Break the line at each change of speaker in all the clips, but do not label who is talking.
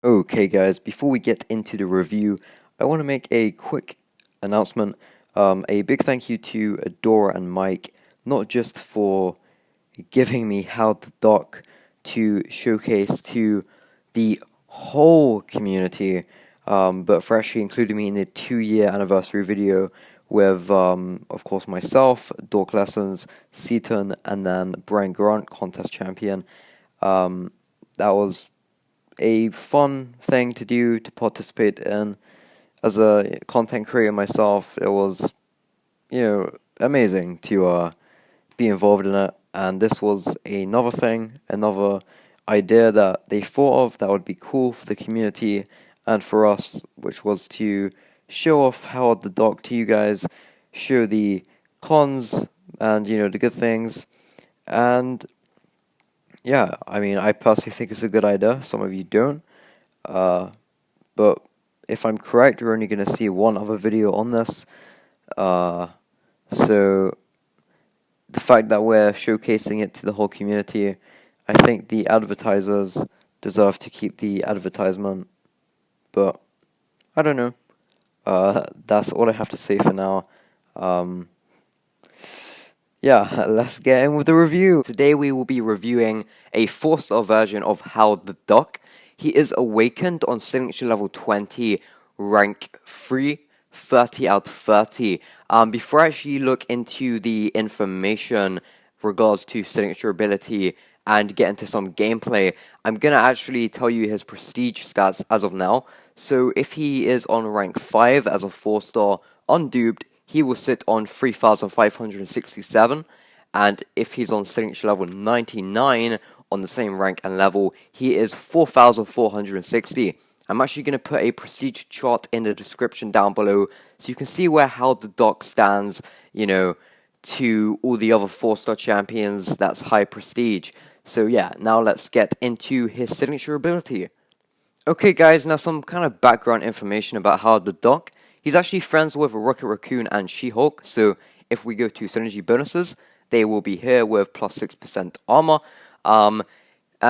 Okay guys, before we get into the review, I want to make a quick announcement. A big thank you to Adora and Mike, not just for giving me How the Doc to showcase to the whole community, but for actually including me in the 2-year anniversary video with, of course, myself, Dork Lessons, Seaton, and then Brian Grant, contest champion. That was a fun thing to do, to participate in. As a content creator myself, it was, amazing to be involved in it. And this was another thing, another idea that they thought of that would be cool for the community and for us, which was to show off how the doc to you guys, show the cons and the good things. And yeah, I mean, I personally think it's a good idea. Some of you don't. But if I'm correct, we're only going to see one other video on this. So the fact that we're showcasing it to the whole community, I think the advertisers deserve to keep the advertisement. But I don't know. That's all I have to say for now. Yeah, let's get in with the review. Today we will be reviewing a 4-star version of Howard the Duck. He is awakened on signature level 20, rank 3, 30 out of 30. Before I actually look into the information regards to signature ability and get into some gameplay, I'm going to actually tell you his prestige stats as of now. So if he is on rank 5 as a 4-star, unduped, he will sit on 3,567, and if he's on signature level 99 on the same rank and level, he is 4,460. I'm actually going to put a prestige chart in the description down below so you can see how the doc stands, to all the other 4-star champions that's high prestige. So yeah, now let's get into his signature ability. Okay guys, now some kind of background information about Howard the Duck. He's actually friends with Rocket Raccoon and She-Hulk, so if we go to synergy bonuses, they will be here with plus 6% armor.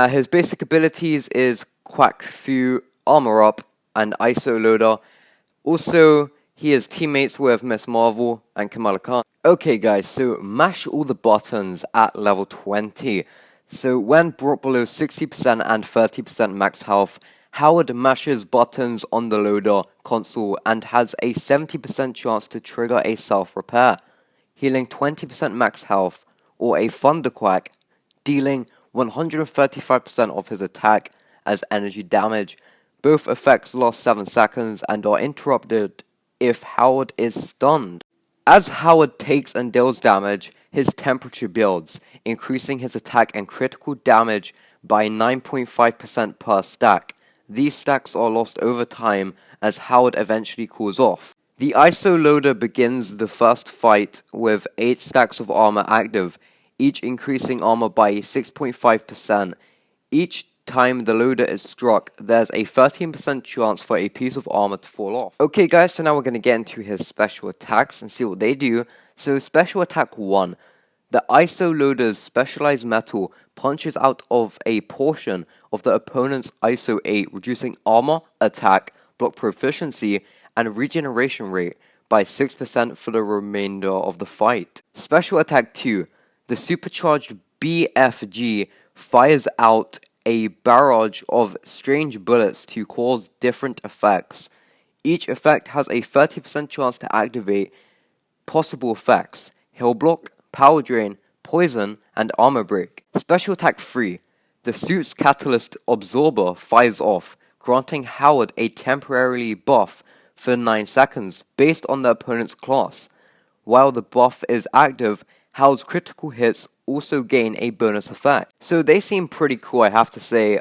His basic abilities is Quack Fu, Armor Up, and ISO Loader. Also, he is teammates with Miss Marvel and Kamala Khan. Okay guys, so mash all the buttons at level 20. So when brought below 60% and 30% max health, Howard mashes buttons on the loader console and has a 70% chance to trigger a self-repair, healing 20% max health, or a thunderquack, dealing 135% of his attack as energy damage. Both effects last 7 seconds and are interrupted if Howard is stunned. As Howard takes and deals damage, his temperature builds, increasing his attack and critical damage by 9.5% per stack. These stacks are lost over time as Howard eventually cools off. The ISO loader begins the first fight with 8 stacks of armor active, each increasing armor by 6.5%. Each time the loader is struck, there's a 13% chance for a piece of armor to fall off. Okay guys, so now we're going to get into his special attacks and see what they do. So special attack 1. The ISO loader's specialized metal punches out of a portion of the opponent's ISO 8, reducing armor, attack, block proficiency, and regeneration rate by 6% for the remainder of the fight. Special attack 2. The supercharged BFG fires out a barrage of strange bullets to cause different effects. Each effect has a 30% chance to activate possible effects: Heal Block, Power Drain, Poison, and Armor Break. Special Attack 3. The suit's Catalyst Absorber fires off, granting Howard a temporarily buff for 9 seconds based on the opponent's class. While the buff is active, Howard's critical hits also gain a bonus effect. So they seem pretty cool, I have to say.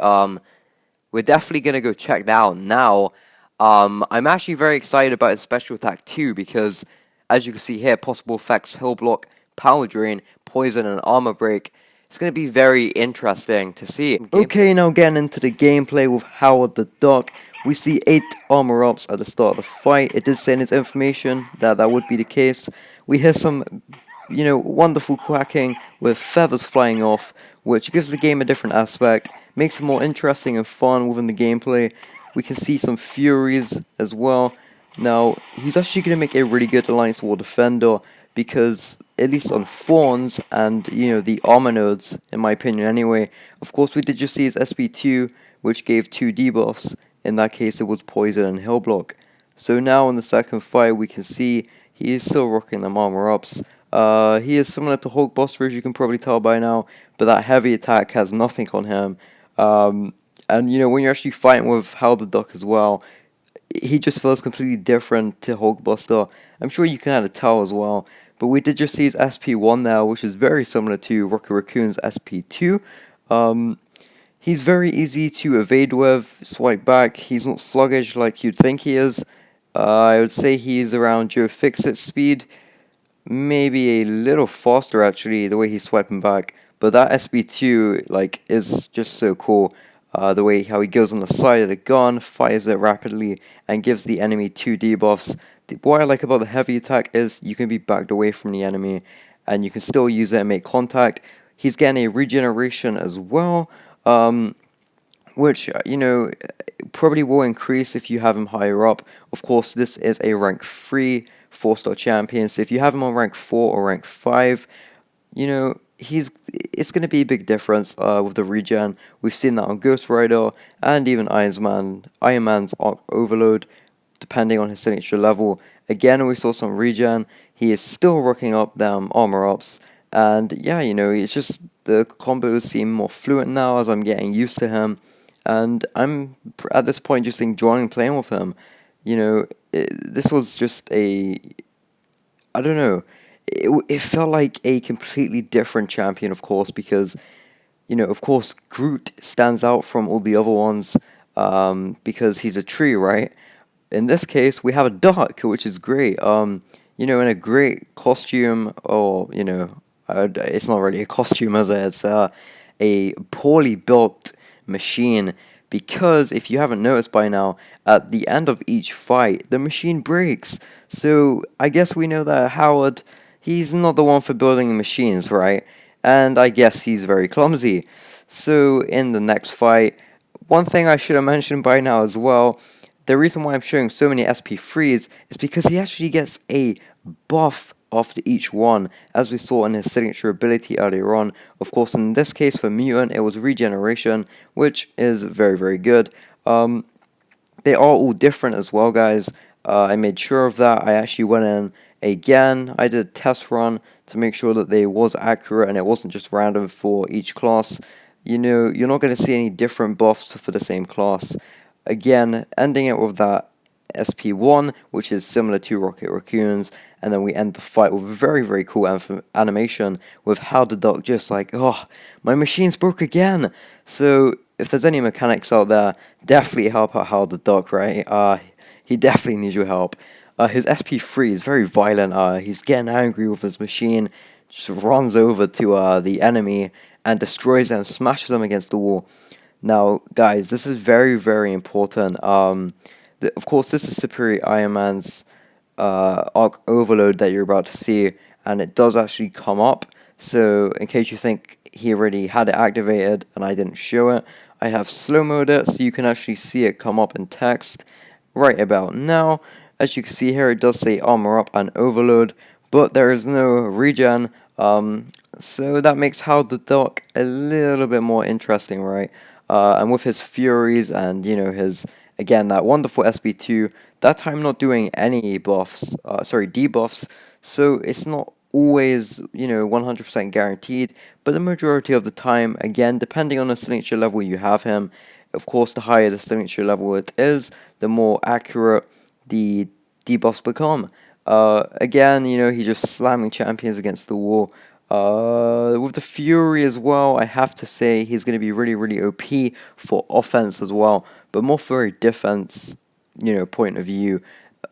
We're definitely going to go check that out now. I'm actually very excited about his Special Attack 2 because, as you can see here, possible effects: Heal Block, Power Drain, Poison, and Armor Break. It's going to be very interesting to see. Okay, now getting into the gameplay with Howard the Duck. We see 8 armor ups at the start of the fight. It did say in its information that that would be the case. We hear some, wonderful quacking with feathers flying off, which gives the game a different aspect, makes it more interesting and fun within the gameplay. We can see some Furies as well. Now, he's actually going to make a really good Alliance War Defender because, at least on Fawns and, the Armor nodes, in my opinion anyway, of course we did just see his SP2, which gave 2 debuffs. In that case, it was Poison and Heal Block. So now in the second fight, we can see he is still rocking them armor ups. He is similar to Hulkbuster, as you can probably tell by now, but that heavy attack has nothing on him. And when you're actually fighting with Hal the Duck as well, he just feels completely different to Hulkbuster. I'm sure you can kind of tell as well. But we did just see his SP1 now, which is very similar to Rocket Raccoon's SP2. He's very easy to evade with, swipe back. He's not sluggish like you'd think he is. I would say he's around Joe Fixit speed, maybe a little faster actually, the way he's swiping back. But that SB2 is just so cool. The way how he goes on the side of the gun, fires it rapidly, and gives the enemy 2 debuffs. What I like about the heavy attack is you can be backed away from the enemy, and you can still use it and make contact. He's getting a regeneration as well, which probably will increase if you have him higher up. Of course, this is a rank 3 4-star champion, so if you have him on rank 4 or rank 5, it's going to be a big difference with the regen. We've seen that on Ghost Rider and even Iron Man's Arc Overload, depending on his signature level. Again, we saw some regen. He is still rocking up them armor ups, and yeah, it's just the combos seem more fluent now as I'm getting used to him, and I'm at this point just enjoying playing with him. This was just I don't know. It felt like a completely different champion, of course, because, of course, Groot stands out from all the other ones because he's a tree, right? In this case, we have a duck, which is great. In a great costume, or, it's not really a costume, is it? It's a poorly built machine. Because if you haven't noticed by now, at the end of each fight, the machine breaks. So I guess we know that Howard, he's not the one for building machines, right? And I guess he's very clumsy. So in the next fight, one thing I should have mentioned by now as well, the reason why I'm showing so many SP3s is because he actually gets a buff after each one, as we saw in his signature ability earlier on. Of course, in this case for Mutant, it was regeneration, which is very, very good. They are all different as well, guys. I made sure of that. I actually went in again. I did a test run to make sure that they was accurate and it wasn't just random for each class. You're not going to see any different buffs for the same class. Again, ending it with that SP1, which is similar to Rocket Raccoon's, and then we end the fight with a very, very cool animation with how the Duck just oh, my machine's broke again. So if there's any mechanics out there, definitely help out How the Duck, right? He definitely needs your help. His SP3 is very violent. He's getting angry with his machine, just runs over to the enemy and destroys them, smashes them against the wall. Now, guys, this is very, very important. Of course, this is Superior Iron Man's Arc Overload that you're about to see, and it does actually come up. So, in case you think he already had it activated and I didn't show it, I have slow mode it so you can actually see it come up in text right about now. As you can see here, it does say Armor Up and Overload, but there is no regen. So that makes How the Duck a little bit more interesting, right? And with his Furies and, his, again, that wonderful SB2, that time not doing any debuffs, so it's not always, 100% guaranteed, but the majority of the time, again, depending on the signature level you have him, of course, the higher the signature level it is, the more accurate the debuffs become. Again, he's just slamming champions against the wall. With the Fury as well, I have to say he's going to be really, really OP for offense as well, but more for a defense, point of view.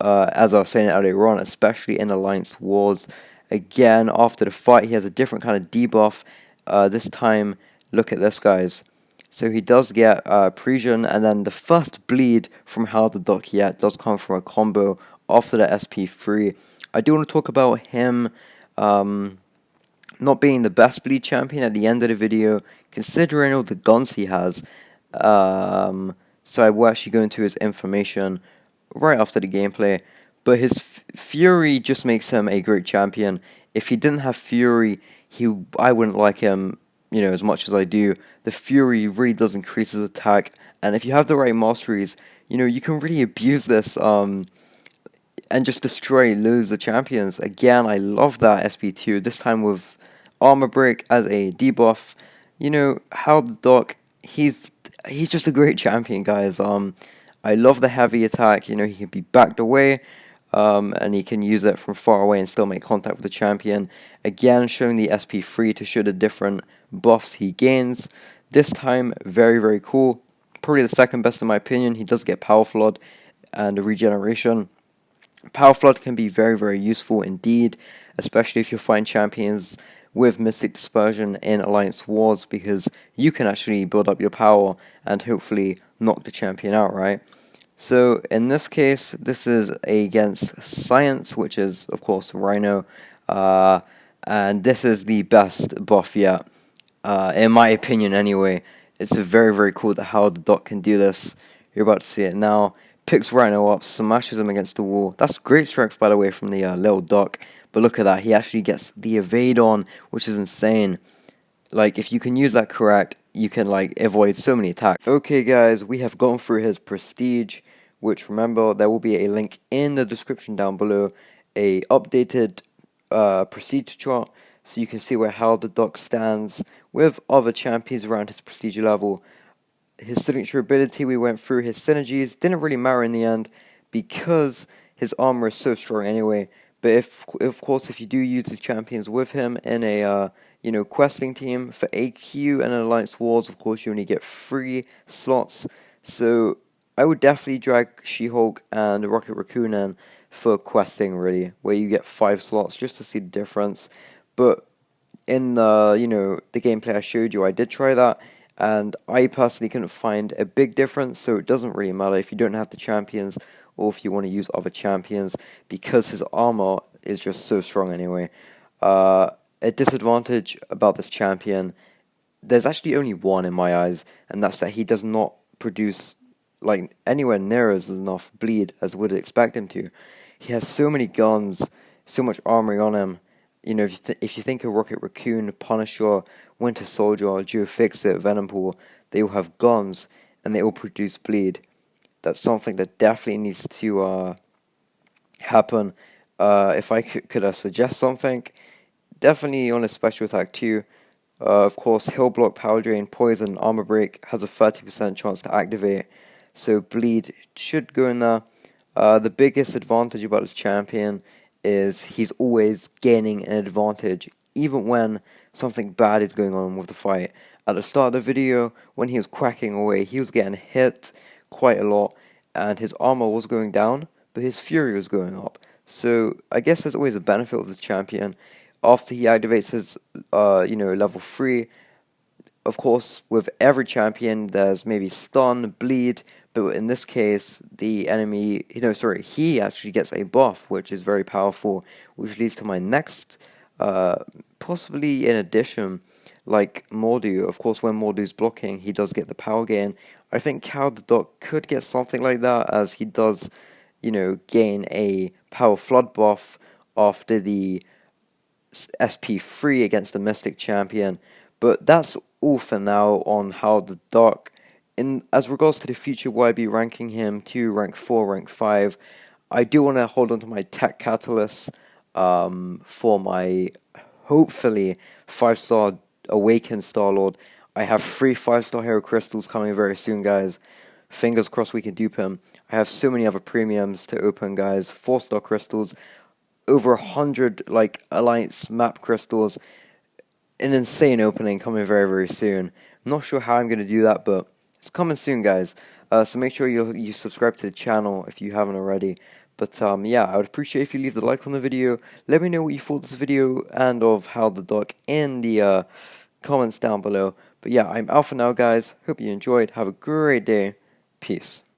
As I was saying earlier on, especially in Alliance Wars. Again, after the fight, he has a different kind of debuff. This time, look at this, guys. So he does get Precision, and then the first bleed from How the Duck yet does come from a combo after the SP3. I do want to talk about him not being the best bleed champion at the end of the video, considering all the guns he has. So I will actually go into his information right after the gameplay. But his Fury just makes him a great champion. If he didn't have Fury, I wouldn't like him, as much as I do. The Fury really does increase his attack, and if you have the right masteries, you can really abuse this. And just destroy, lose the champions. Again, I love that SP2, this time with Armor Break as a debuff. How the Doc, he's just a great champion, guys. I love the heavy attack, he can be backed away, and he can use it from far away and still make contact with the champion. Again, showing the SP3 to show the different buffs he gains. This time, very, very cool. Probably the second best in my opinion. He does get Power Flood and regeneration. Power Flood can be very, very useful indeed, especially if you find champions with Mystic Dispersion in Alliance Wars, because you can actually build up your power and hopefully knock the champion out, right? So in this case, this is against Science, which is of course Rhino, and this is the best buff yet, in my opinion anyway. It's very, very cool that how the Doc can do this. You're about to see it now. Picks Rhino up, smashes him against the wall. That's great strength, by the way, from the little Doc. But look at that, he actually gets the evade on, which is insane. Like, if you can use that correct, you can, like, avoid so many attacks. Okay, guys, we have gone through his prestige, which, remember, there will be a link in the description down below, a updated prestige chart, so you can see where how the Doc stands with other champions around his prestige level. His signature ability, we went through his synergies, didn't really matter in the end because his armor is so strong anyway. But if of course if you do use the champions with him in a questing team for AQ and Alliance Wars, of course you only get 3 slots. So I would definitely drag She-Hulk and Rocket Raccoon in for questing, really, where you get 5 slots just to see the difference. But in the gameplay I showed you, I did try that, and I personally couldn't find a big difference, so it doesn't really matter if you don't have the champions or if you want to use other champions, because his armor is just so strong anyway. A disadvantage about this champion, there's actually only one in my eyes, and that's that he does not produce like anywhere near as enough bleed as would expect him to. He has so many guns, so much armory on him. If you think of Rocket Raccoon, Punisher, Winter Soldier, Joe Fixit, Venompool, they all have guns and they all produce bleed. That's something that definitely needs to happen. If I could suggest something, definitely on a special attack too. Of course, Hill Block, Power Drain, Poison, Armor Break has a 30% chance to activate, so Bleed should go in there. The biggest advantage about this champion is he's always gaining an advantage, even when something bad is going on with the fight. At the start of the video, when he was cracking away, he was getting hit quite a lot, and his armor was going down, but his fury was going up. So I guess there's always a benefit with this champion. After he activates his, level 3, of course, with every champion, there's maybe stun, bleed, but in this case, the enemy, he actually gets a buff, which is very powerful, which leads to my next, possibly in addition, like Mordu. Of course, when Mordu's blocking, he does get the power gain. I think Cal the Doc could get something like that, as he does, gain a power flood buff after the SP3 against the Mystic Champion. But that's all for now on how the Doc. In as regards to the future, will I be ranking him to rank 4, rank 5? I do want to hold on to my Tech Catalyst for my hopefully 5-star Awakened Star-Lord. I have 3 5-star Hero Crystals coming very soon, guys. Fingers crossed we can dupe him. I have so many other premiums to open, guys. 4-star crystals, over 100 like Alliance map crystals. An insane opening coming very, very soon. I'm not sure how I'm going to do that, but it's coming soon, guys. So make sure you subscribe to the channel if you haven't already. But yeah, I would appreciate if you leave the like on the video. Let me know what you thought of this video and of how the Doc in the comments down below. But yeah, I'm out for now, guys. Hope you enjoyed. Have a great day. Peace.